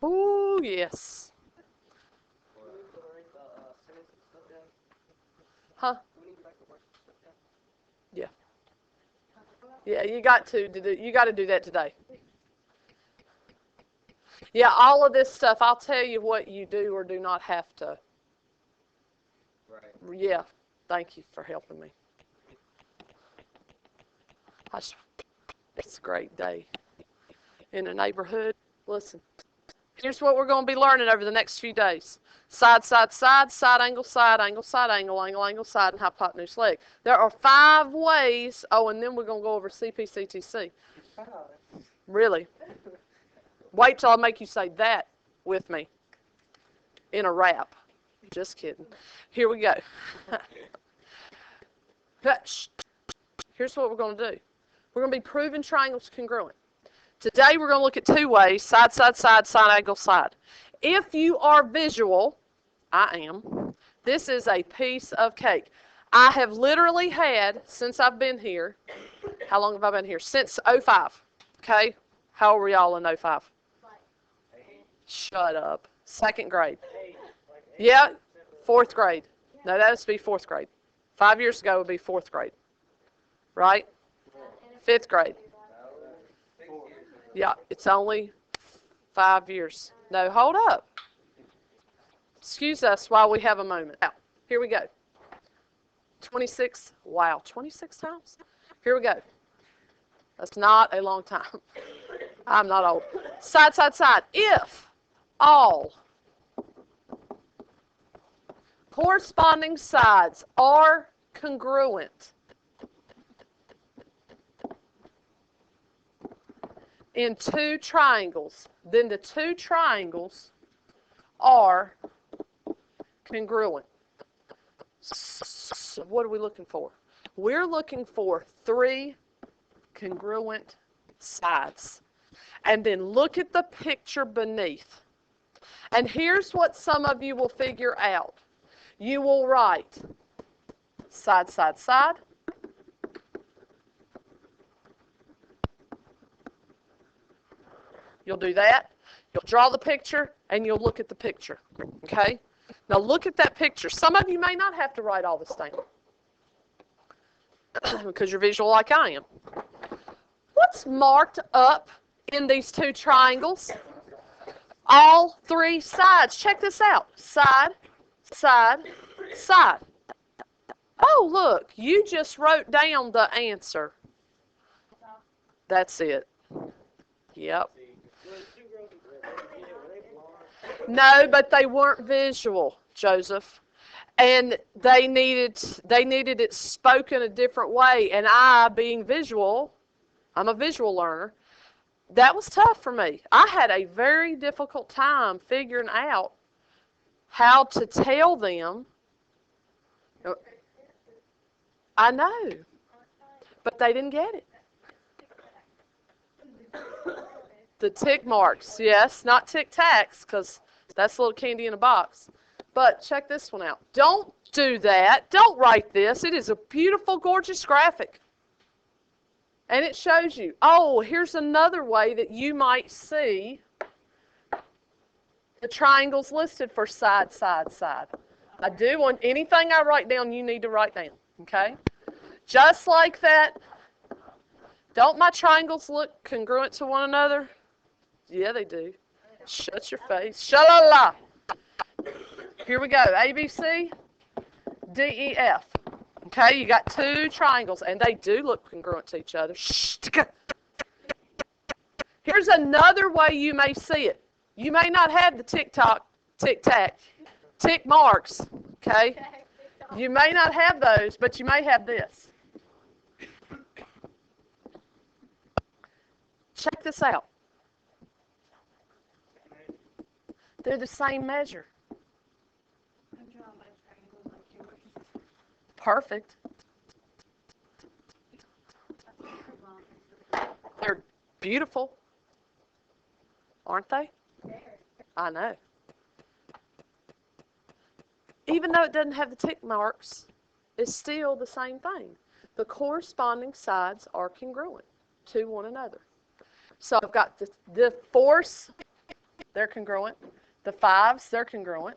Ooh, yes. Huh? Yeah. Yeah, you got to do. You got to do that today. Yeah, all of this stuff. I'll tell you what you do or do not have to. Right. Yeah. Thank you for helping me. It's a great day in the neighborhood. Listen, here's what we're going to be learning over the next few days. Side, side, side, side angle, side angle, side angle, angle, angle, side, and hypotenuse leg. There are 5 ways. Oh, and then we're going to go over CPCTC. Really? Wait till I make you say that with me in a rap. Just kidding. Here we go. Here's what we're going to do. We're going to be proving triangles congruent. Today we're going to look at 2 ways, side, side, side, side angle, side. If you are visual, I am, this is a piece of cake. I have literally had, since I've been here, how long have I been here? Since '05, okay? How old were y'all in '05? Shut up. 2nd grade. Yeah, 4th grade. No, that has to be 4th grade. 5 years ago would be 4th grade, right? 5th grade. Yeah, it's only 5 years. No, hold up. Excuse us while we have a moment. Now, here we go. 26. Wow, 26 times? Here we go. That's not a long time. I'm not old. Side, side, side. If all corresponding sides are congruent in 2 triangles, then the 2 triangles are congruent. So what are we looking for? We're looking for 3 congruent sides. And then look at the picture beneath. And here's what some of you will figure out. You will write side, side, side. You'll do that. You'll draw the picture, and you'll look at the picture. Okay? Now look at that picture. Some of you may not have to write all this down because you're visual like I am. What's marked up in these 2 triangles? All 3 sides. Check this out. Side, side, side. Oh, look. You just wrote down the answer. That's it. Yep. No, but they weren't visual, Joseph. And they needed it spoken a different way. And I, being visual, I'm a visual learner, that was tough for me. I had a very difficult time figuring out how to tell them. I know, but they didn't get it. The tick marks, yes, not tic tacs, because that's a little candy in a box. But check this one out. Don't do that. Don't write this. It is a beautiful, gorgeous graphic. And it shows you. Oh, here's another way that you might see the triangles listed for side, side, side. I do want anything I write down, you need to write down. Okay? Just like that. Don't my triangles look congruent to one another? Yeah, they do. Shut your face. Shalala. Here we go. A, B, C, D, E, F. Okay, you got 2 triangles, and they do look congruent to each other. Here's another way you may see it. You may not have the tic-tac, tick marks, okay? You may not have those, but you may have this. Check this out. They're the same measure. Perfect. They're beautiful, aren't they? I know. Even though it doesn't have the tick marks, it's still the same thing. The corresponding sides are congruent to one another. So I've got the force they're congruent. The 5s, they're congruent.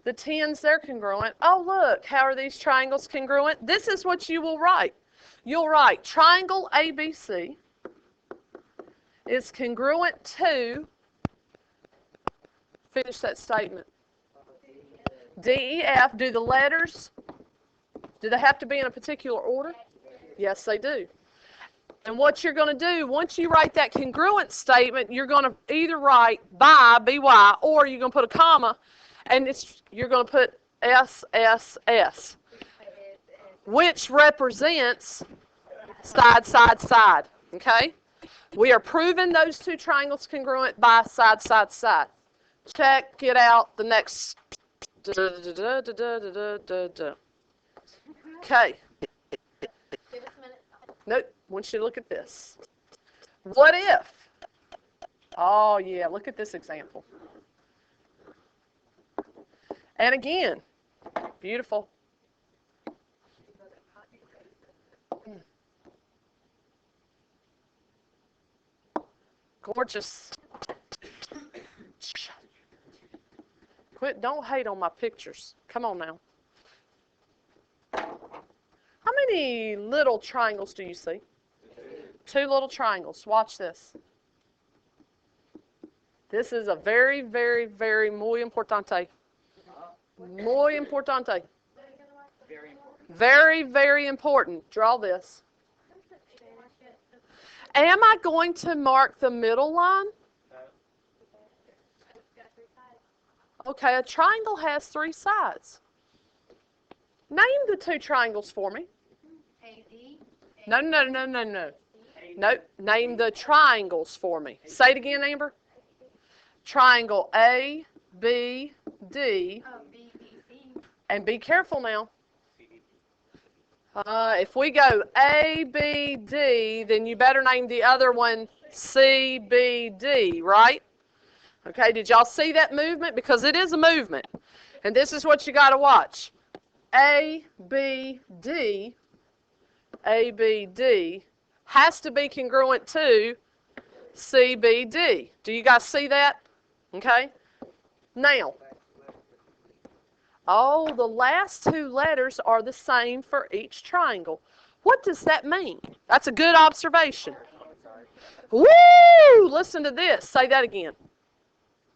The 10s, they're congruent. Oh, look, how are these triangles congruent? This is what you will write. You'll write triangle ABC is congruent to, finish that statement, DEF. Do the letters, do they have to be in a particular order? Yes, they do. And what you're going to do, once you write that congruent statement, you're going to either write by, BY, or you're going to put a comma, and you're going to put SSS, which represents side, side, side. Okay? We are proving those two triangles congruent by side, side, side. Check it out the next. Okay. Nope. I want you to look at this. What if? Oh, yeah. Look at this example. And again, beautiful. Gorgeous. Quit, don't hate on my pictures. Come on now. How many little triangles do you see? 2 little triangles. Watch this. This is a very, very, very muy importante. Muy importante. Very, very important. Draw this. Am I going to mark the middle line? Okay, a triangle has 3 sides. Name the 2 triangles for me. No. Nope. Name the triangles for me. Say it again, Amber. Triangle A, B, D. And be careful now. If we go A, B, D, then you better name the other one C, B, D, right? Okay, did y'all see that movement? Because it is a movement. And this is what you got to watch. A, B, D has to be congruent to CBD. Do you guys see that? Okay. Now, oh, the last 2 letters are the same for each triangle. What does that mean? That's a good observation. Woo! Listen to this. Say that again.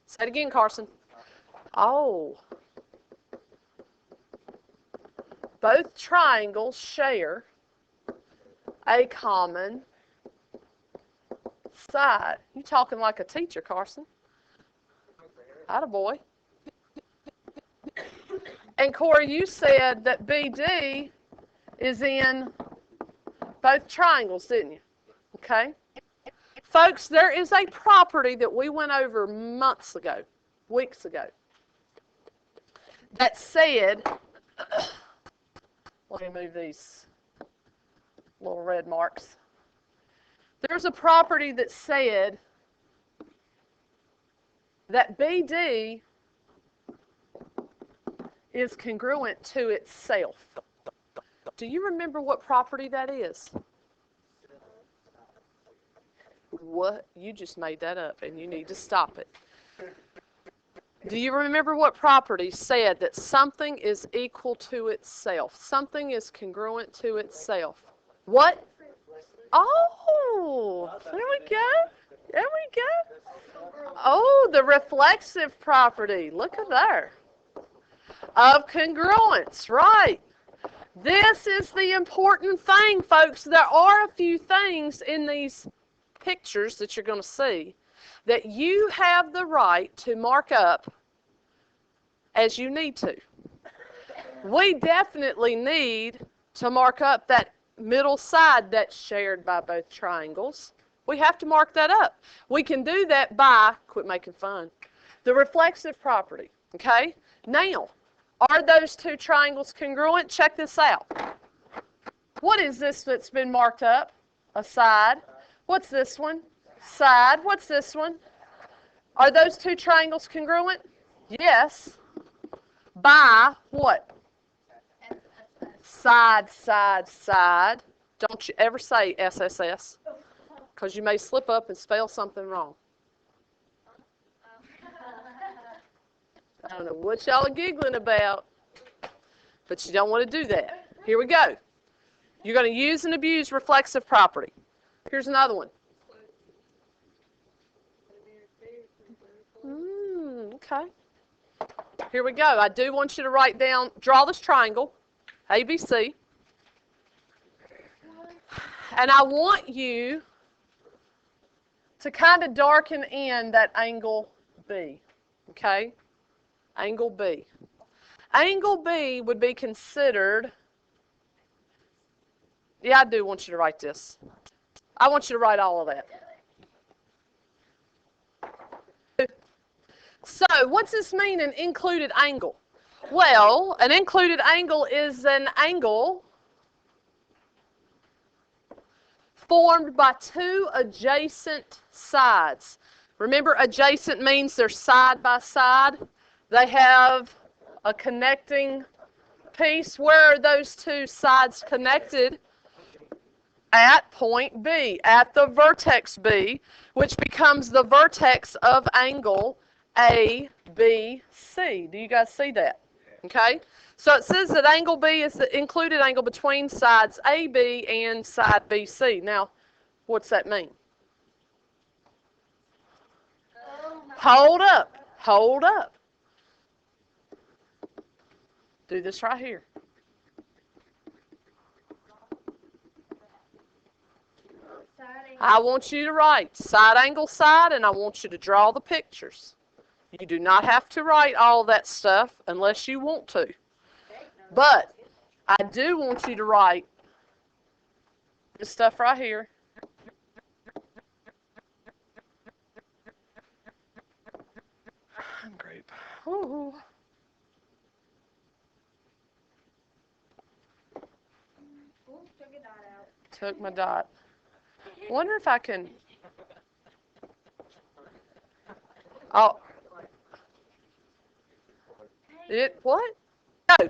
Say it again, Carson. Oh. Both triangles share a common side. You talking like a teacher, Carson. Attaboy. And Corey, you said that BD is in both triangles, didn't you? Okay. Folks, there is a property that we went over months ago, weeks ago, that said, let me move these little red marks. There's a property that said that BD is congruent to itself. Do you remember what property that is? What? You just made that up and you need to stop it. Do you remember what property said that something is equal to itself? Something is congruent to itself. What? Oh, there we go. There we go. Oh, the reflexive property. Look at there. Of congruence, right. This is the important thing, folks. There are a few things in these pictures that you're going to see that you have the right to mark up as you need to. We definitely need to mark up that middle side that's shared by both triangles. We have to mark that up. We can do that by, quit making fun, the reflexive property, okay? Now, are those 2 triangles congruent? Check this out. What is this that's been marked up? A side. What's this one? Side. What's this one? Are those 2 triangles congruent? Yes. By what? Side, side, side. Don't you ever say SSS, because you may slip up and spell something wrong. I don't know what y'all are giggling about, but you don't want to do that. Here we go. You're going to use and abuse reflexive property. Here's another one. Okay. Here we go. I do want you to write down, draw this triangle, ABC. And I want you to kind of darken in that angle B. Okay? Angle B. Angle B would be considered, yeah, I do want you to write this. I want you to write all of that. So, what's this mean, an included angle? Well, an included angle is an angle formed by two adjacent sides. Remember, adjacent means they're side by side. They have a connecting piece. Where are those two sides connected? At point B, at the vertex B, which becomes the vertex of angle ABC. Do you guys see that? Okay? So it says that angle B is the included angle between sides AB and side BC. Now, what's that mean? Hold up. Hold up. Do this right here. I want you to write side angle side, and I want you to draw the pictures. You do not have to write all that stuff unless you want to. But I do want you to write this stuff right here. Group. Ooh. Took my dot. Wonder if I can. Oh. It what? No.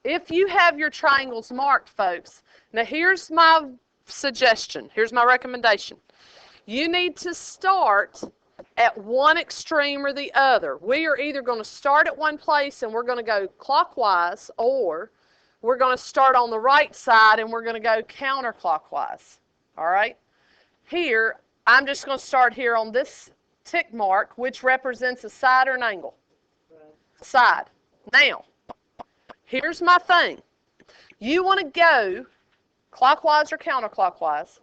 If you have your triangles marked, folks, now here's my suggestion. Here's my recommendation. You need to start at one extreme or the other. We are either going to start at one place and we're going to go clockwise, or we're going to start on the right side and we're going to go counterclockwise. All right? Here, I'm just going to start here on this tick mark, which represents a side or an angle. Side. Now, here's my thing. You want to go clockwise or counterclockwise,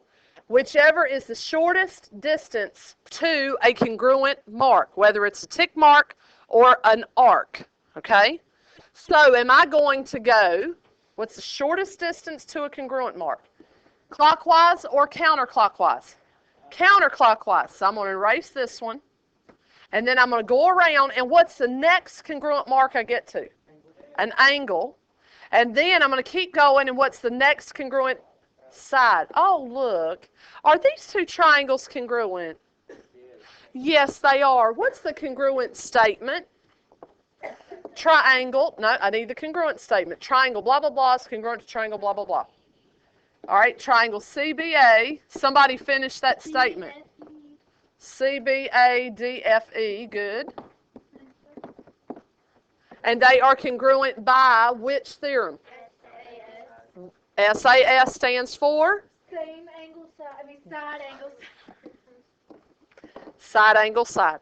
whichever is the shortest distance to a congruent mark, whether it's a tick mark or an arc. Okay? So, am I going to go, what's the shortest distance to a congruent mark? Clockwise or counterclockwise? Counterclockwise. So I'm going to erase this one. And then I'm going to go around, and what's the next congruent mark I get to? An angle. And then I'm going to keep going, and what's the next congruent side? Oh, look. Are these two triangles congruent? Yes, they are. What's the congruent statement? Triangle. No, I need the congruent statement. Triangle blah, blah, blah is congruent to triangle blah, blah, blah. All right, triangle CBA. Somebody finish that statement. CBADFE, good. And they are congruent by which theorem? SAS. SAS stands for? Same angle side, side angle side. Side angle side.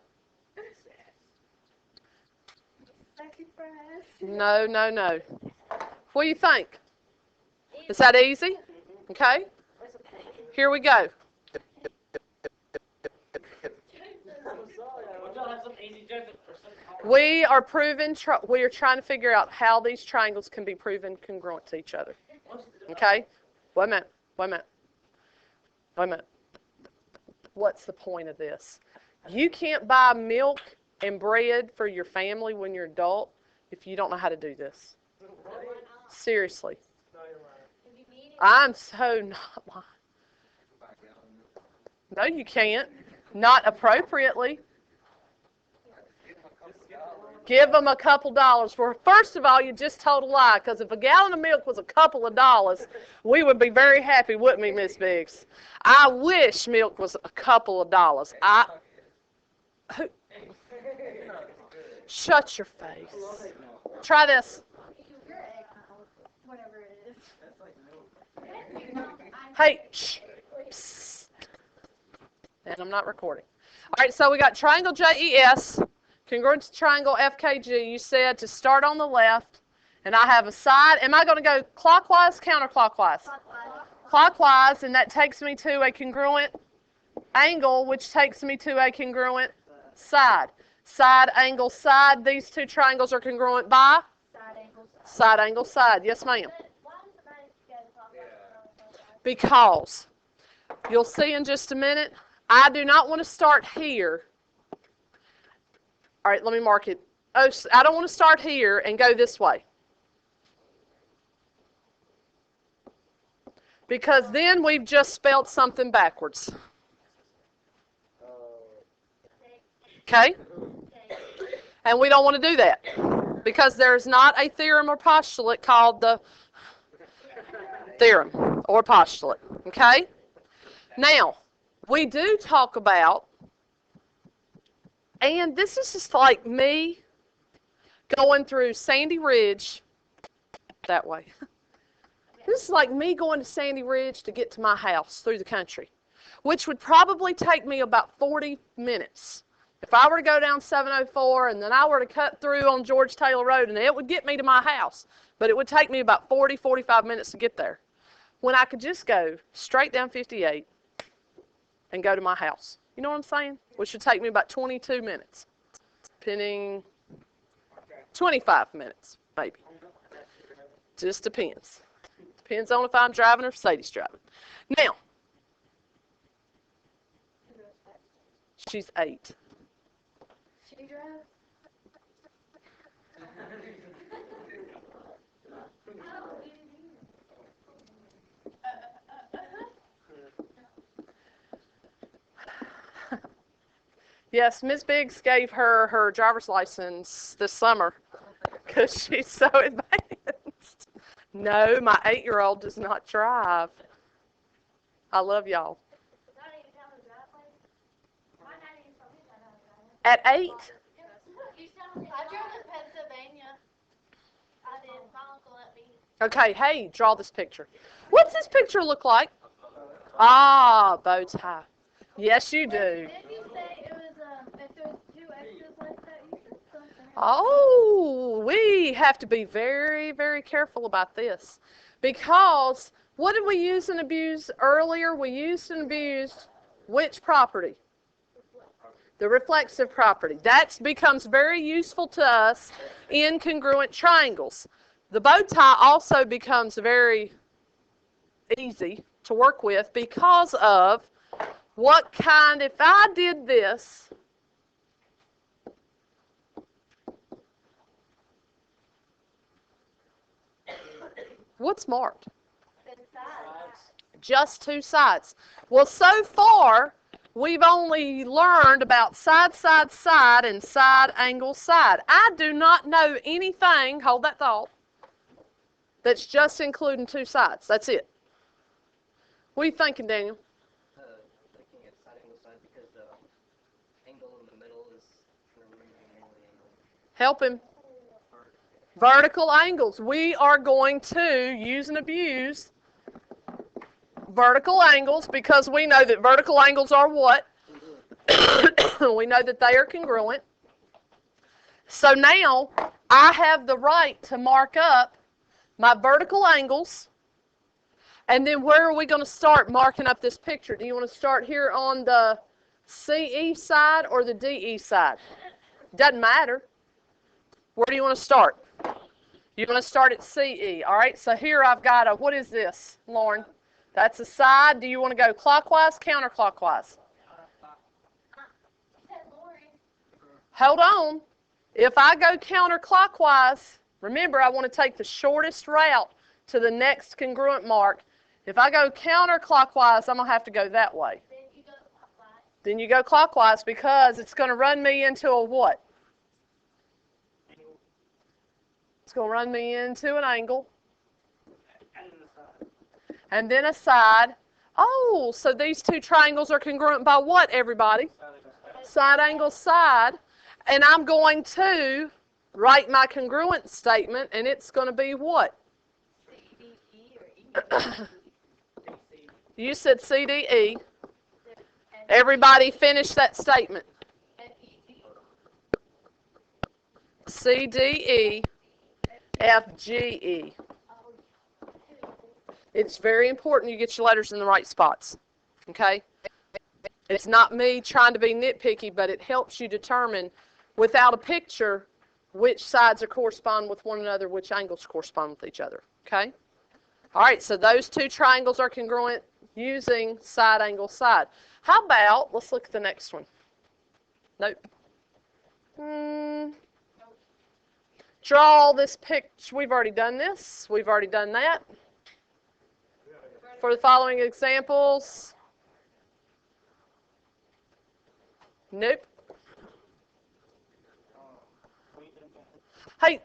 No, no, no. What do you think? Is that easy? Okay. Here we go. We are trying to figure out how these triangles can be proven congruent to each other. Okay? Wait a minute. Wait a minute. Wait a minute. What's the point of this? You can't buy milk and bread for your family when you're adult if you don't know how to do this. Seriously. I'm so not lying. No, you can't. Not appropriately. Give them a couple dollars. Well, first of all, you just told a lie, because if a gallon of milk was a couple of dollars, we would be very happy, wouldn't we, Miss Biggs? I wish milk was a couple of dollars. Shut your face. Try this. Whatever it is. Hey, shh. Psst. And I'm not recording. All right, so we got triangle JES, congruent to triangle FKG. You said to start on the left, and I have a side. Am I going to go clockwise, counterclockwise? Clockwise, and that takes me to a congruent angle, which takes me to a congruent side. Side, angle, side. These two triangles are congruent by? Side angle side. Side, angle, side. Yes, ma'am. Because you'll see in just a minute, I do not want to start here. All right, let me mark it. Oh, I don't want to start here and go this way. Because then we've just spelled something backwards. Okay? And we don't want to do that. Because there's not a theorem or postulate called the theorem or postulate. Okay? Now, we do talk about, and this is just like me going through Sandy Ridge that way. This is like me going to Sandy Ridge to get to my house through the country, which would probably take me about 40 minutes. If I were to go down 704 and then I were to cut through on George Taylor Road, and it would get me to my house, but it would take me about 40, 45 minutes to get there. When I could just go straight down 58 and go to my house. You know what I'm saying? Which should take me about 22 minutes, depending, 25 minutes, maybe. Just depends. Depends on if I'm driving or if Sadie's driving. Now, she's 8. She drives. Yes, Ms. Biggs gave her her driver's license this summer because she's so advanced. No, my 8-year-old does not drive. I love y'all. At 8? I drove to Pennsylvania. I did. My uncle let me. Okay, hey, draw this picture. What's this picture look like? Ah, bow tie. Yes, you do. Did you say it was if there was 2 X's like that, you said something? Oh, we have to be very, very careful about this. Because what did we use and abuse earlier? We used and abused which property? The reflexive property. That becomes very useful to us in congruent triangles. The bow tie also becomes very easy to work with because of what kind, if I did this, what's marked? Just 2 sides. Well, so far, we've only learned about side, side, side, and side, angle, side. I do not know anything, hold that thought, that's just including 2 sides. That's it. What are you thinking, Daniel? Looking at side angle side because the angle in the middle is the angle. Help him. Vertical angles. We are going to use and abuse vertical angles because we know that vertical angles are what? We know that they are congruent. So now I have the right to mark up my vertical angles. And then where are we going to start marking up this picture? Do you want to start here on the CE side or the DE side? Doesn't matter. Where do you want to start? You want to start at CE. All right, so here I've got a, what is this, Lauren? That's a side. Do you want to go clockwise, counterclockwise? Hold on. If I go counterclockwise, remember I want to take the shortest route to the next congruent mark. If I go counterclockwise, I'm going to have to go that way. Then you go clockwise. Then you go clockwise because it's going to run me into a what? It's going to run me into an angle. And then a side. Oh, so these 2 triangles are congruent by what, everybody? Side, angle, side. And I'm going to write my congruent statement, and it's going to be what? You said CDE. Everybody finish that statement. CDE, FGE. It's very important you get your letters in the right spots. Okay? It's not me trying to be nitpicky, but it helps you determine, without a picture, which sides are correspond with one another, which angles correspond with each other. Okay? All right, so those two triangles are congruent using side angle side. How about, let's look at the next one. Nope. Draw this picture. We've already done this. We've already done that. For the following examples. Nope. Hey,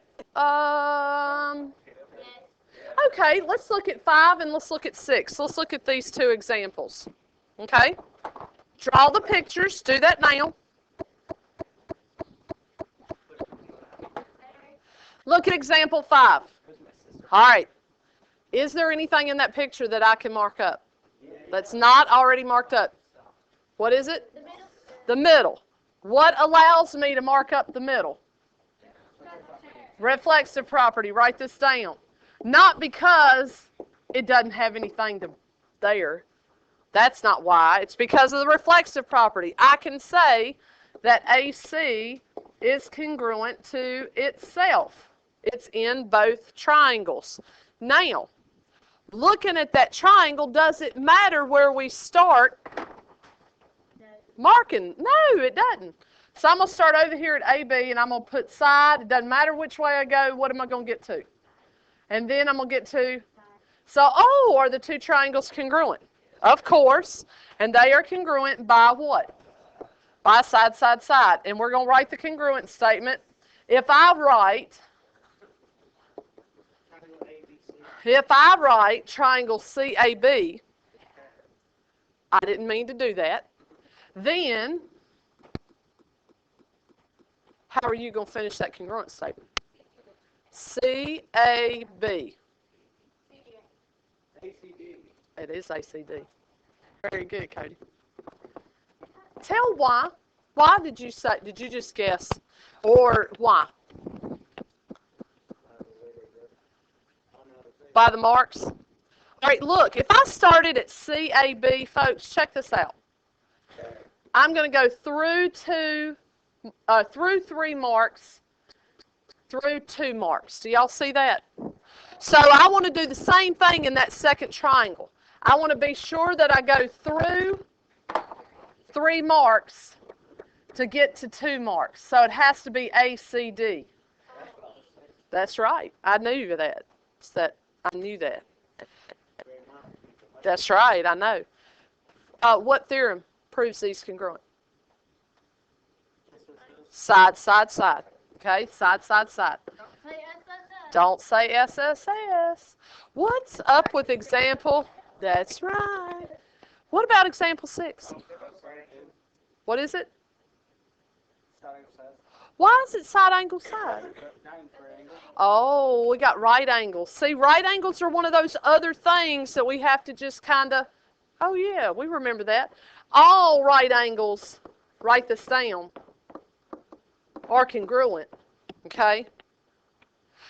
okay, let's look at 5 and let's look at 6. Let's look at these two examples. Okay? Draw the pictures. Do that now. Look at example 5. All right. Is there anything in that picture that I can mark up that's not already marked up? What is it? The middle. What allows me to mark up the middle? Reflexive property. Write this down. Not because it doesn't have anything there. That's not why. It's because of the reflexive property. I can say that AC is congruent to itself. It's in both triangles. Now, looking at that triangle, does it matter where we start marking? No, it doesn't. So I'm going to start over here at AB, and I'm going to put side. It doesn't matter which way I go. What am I going to get to? And then I'm going to get to, so, oh, are the two triangles congruent? Of course. And they are congruent by what? By side, side, side. And we're going to write the congruent statement. If I write triangle CAB, I didn't mean to do that, then how are you going to finish that congruent statement? CAB. It is ACD. Very good, Cody. Tell why. Why did you say, did you just guess? Or why? By the marks? All right, look, if I started at CAB, folks, check this out. I'm going to go through 3 marks, through 2 marks. Do y'all see that? So I want to do the same thing in that second triangle. I want to be sure that I go through 3 marks to get to 2 marks. So it has to be ACD. That's right. I knew that. I knew that. That's right. I know. What theorem proves these congruent? Side, side, side. Okay? Side, side, side. Don't say SSS. What's up with example? That's right. What about example 6? What is it? Why is it side angle side? Oh, we got right angles. See, right angles are one of those other things that we have to just kind of, oh yeah, we remember that. All right angles, write this down, are congruent, okay?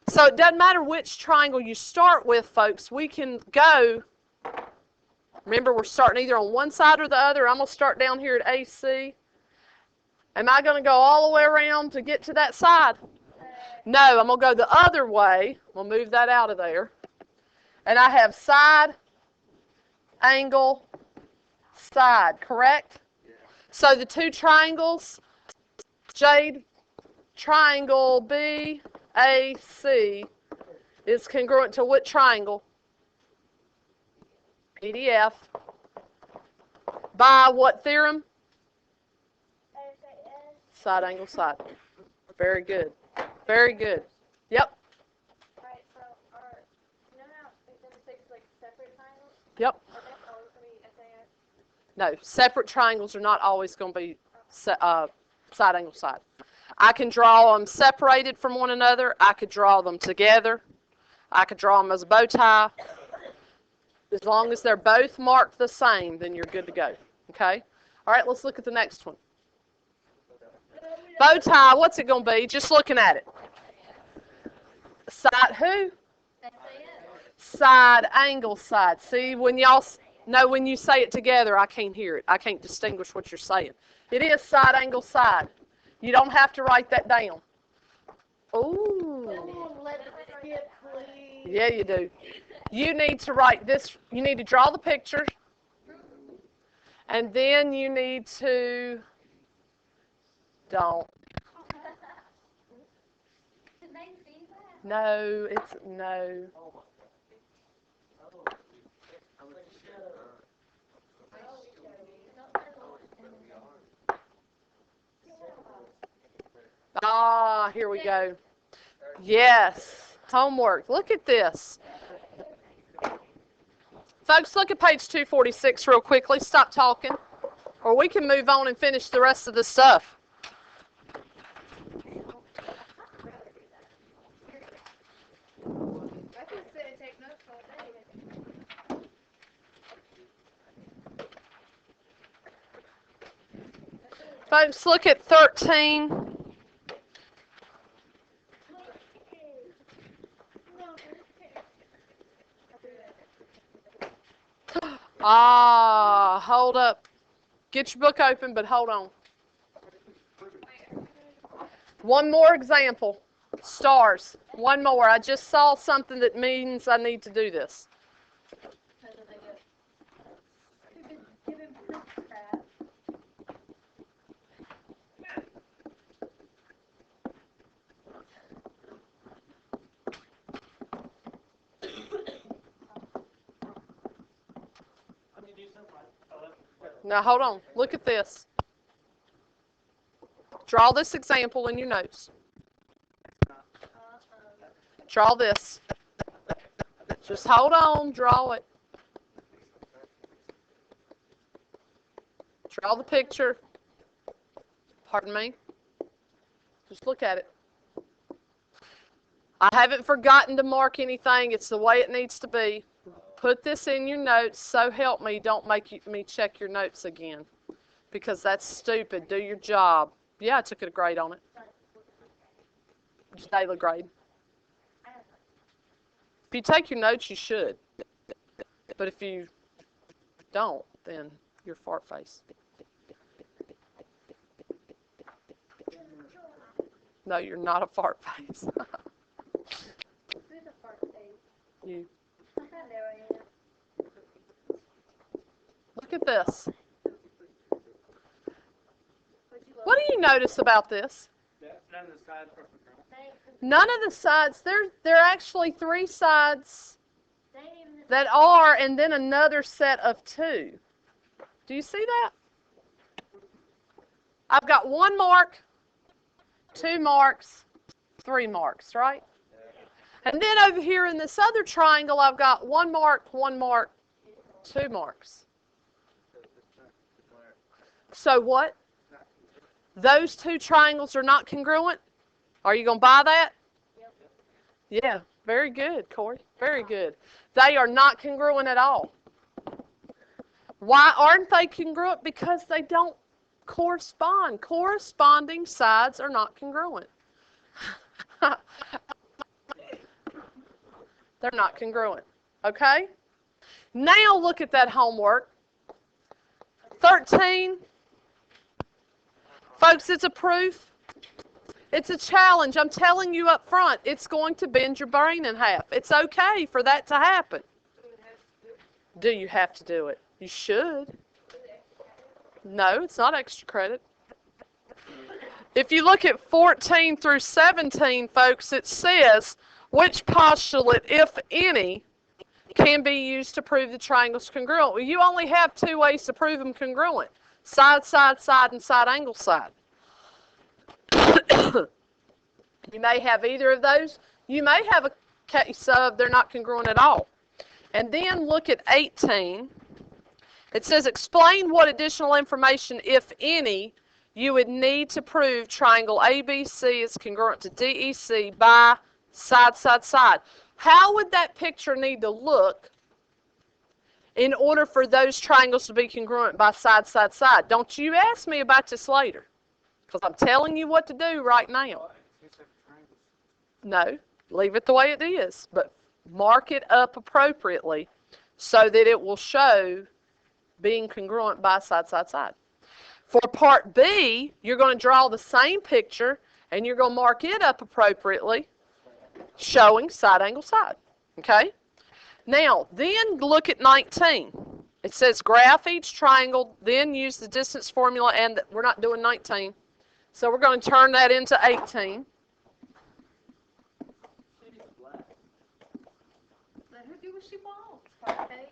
So it doesn't matter which triangle you start with, folks. We can go, remember we're starting either on one side or the other. I'm going to start down here at AC. Am I going to go all the way around to get to that side? No, I'm going to go the other way. We'll move that out of there. And I have side, angle, side, correct? So the two triangles, Jade, triangle BAC is congruent to what triangle? PDF. By what theorem? Side angle side. Very good. Very good. Yep. Alright, so you know how example 6 is like separate triangles? Yep. Are they always going to be SAS? No, separate triangles are not always going to be side angle side. I can draw them separated from one another. I could draw them together. I could draw them as a bow tie. As long as they're both marked the same, then you're good to go. Okay? All right, let's look at the next one. Bow tie, what's it going to be? Just looking at it. Side who? Side, angle, side. See, when y'all know when you say it together, I can't hear it. I can't distinguish what you're saying. It is side, angle, side. You don't have to write that down. Ooh. Yeah, you do. You need to write this. You need to draw the picture. And then you need to, don't. No, it's, no. Ah, here we go. Yes, homework. Look at this. Folks, look at page 246 real quickly. Stop talking. Or we can move on and finish the rest of the stuff. Folks, look at 13. Ah, hold up. Get your book open, but hold on. One more example. Stars. One more. I just saw something that means I need to do this. Now, hold on. Look at this. Draw this example in your notes. Draw this. Just hold on. Draw it. Draw the picture. Pardon me. Just look at it. I haven't forgotten to mark anything. It's the way it needs to be. Put this in your notes. So help me, don't make me check your notes again. Because that's stupid. Do your job. Yeah, I took a grade on it. Just daily grade. If you take your notes, you should. But if you don't, then you're fart face. No, you're not a fart face. Who's a fart face? You. I know I am. Look at this. What do you notice about this? None of the sides are congruent. None of the sides, there are actually 3 sides that are, and then another set of 2. Do you see that? I've got 1 mark, 2 marks, 3 marks, right? And then over here in this other triangle, I've got 1 mark, 1 mark, 2 marks. So what? Those 2 triangles are not congruent? Are you going to buy that? Yep. Yeah, very good, Corey. Very good. They are not congruent at all. Why aren't they congruent? Because they don't correspond. Corresponding sides are not congruent. They're not congruent. Okay? Now look at that homework. 13. Folks, it's a proof. It's a challenge. I'm telling you up front, it's going to bend your brain in half. It's okay for that to happen. Do you have to do it? You should. No, it's not extra credit. If you look at 14 through 17, folks, it says, which postulate, if any, can be used to prove the triangle's congruent? Well, you only have 2 ways to prove them congruent. Side, side, side, and side angle side. You may have either of those. You may have a case of they're not congruent at all. And then look at 18. It says, explain what additional information, if any, you would need to prove triangle ABC is congruent to DEC by side, side, side. How would that picture need to look in order for those triangles to be congruent by side, side, side? Don't you ask me about this later, because I'm telling you what to do right now. No, leave it the way it is, but mark it up appropriately so that it will show being congruent by side, side, side. For part B, you're going to draw the same picture and you're going to mark it up appropriately, showing side angle side. Okay? Now, then look at 19. It says graph each triangle, then use the distance formula, and we're not doing 19. So we're going to turn that into 18. Let her do what she wants, okay?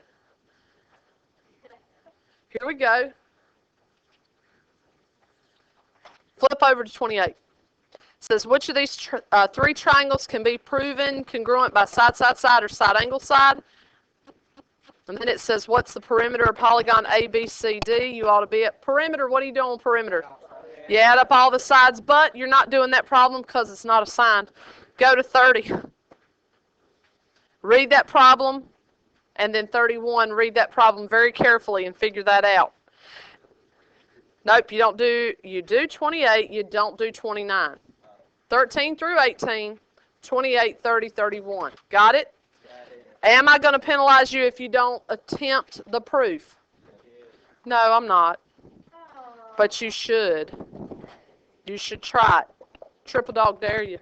Here we go. Flip over to 28. It says, which of these three triangles can be proven congruent by side, side, side, or side angle side? And then it says, what's the perimeter of polygon ABCD? You ought to be at perimeter. What are you doing on perimeter? You add up all the sides, but you're not doing that problem because it's not assigned. Go to 30. Read that problem, and then 31, read that problem very carefully and figure that out. Nope, you do 28, you don't do 29. 13 through 18, 28, 30, 31. Got it? Am I going to penalize you if you don't attempt the proof? No, I'm not. But you should. You should try it. Triple dog dare you.